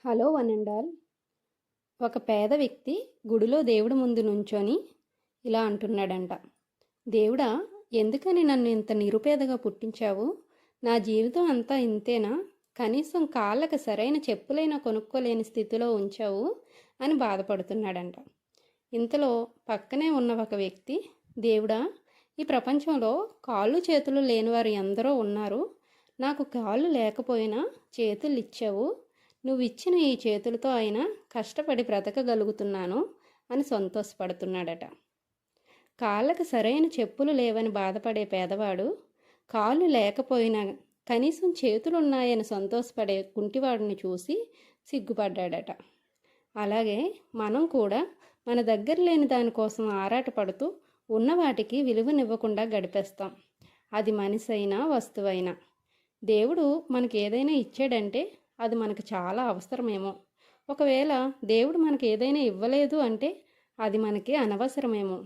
Hello one and all. ఒక పేద వ్యక్తి గుడిలో దేవుడి ముందు నుంచొని ఇలా అంటున్నాడంట, దేవుడా, ఎందుకని నన్ను ఇంత నిరుపేదగా పుట్టించావు? నా జీవితం అంతా ఇంతేనా? కనీసం కాళ్ళకి సరైన చెప్పులైనా కొనుక్కోలేని స్థితిలో ఉంచావు అని బాధపడుతున్నాడంట. ఇంతలో పక్కనే ఉన్న ఒక వ్యక్తి, దేవుడా, ఈ ప్రపంచంలో కాళ్ళు చేతులు లేనివారు ఎందరో ఉన్నారు. నాకు కాళ్ళు లేకపోయినా చేతులు ఇచ్చావు. నువ్వు ఇచ్చిన ఈ చేతులతో అయినా కష్టపడి బ్రతకగలుగుతున్నాను అని సంతోషపడుతున్నాడట. కాళ్ళకి సరైన చెప్పులు లేవని బాధపడే పేదవాడు, కాళ్ళు లేకపోయినా కనీసం చేతులున్నాయని సంతోషపడే కుంటివాడిని చూసి సిగ్గుపడ్డాడట. అలాగే మనం కూడా మన దగ్గర లేని దానికోసం ఆరాటపడుతూ ఉన్న వాటికి విలువనివ్వకుండా గడిపేస్తాం. అది మనిషి అయినా వస్తువైనా. దేవుడు మనకి ఏదైనా ఇచ్చాడంటే అది మనకు చాలా అవసరమేమో. ఒకవేళ దేవుడు మనకి ఏదైనా ఇవ్వలేదు అంటే అది మనకి అనవసరమేమో.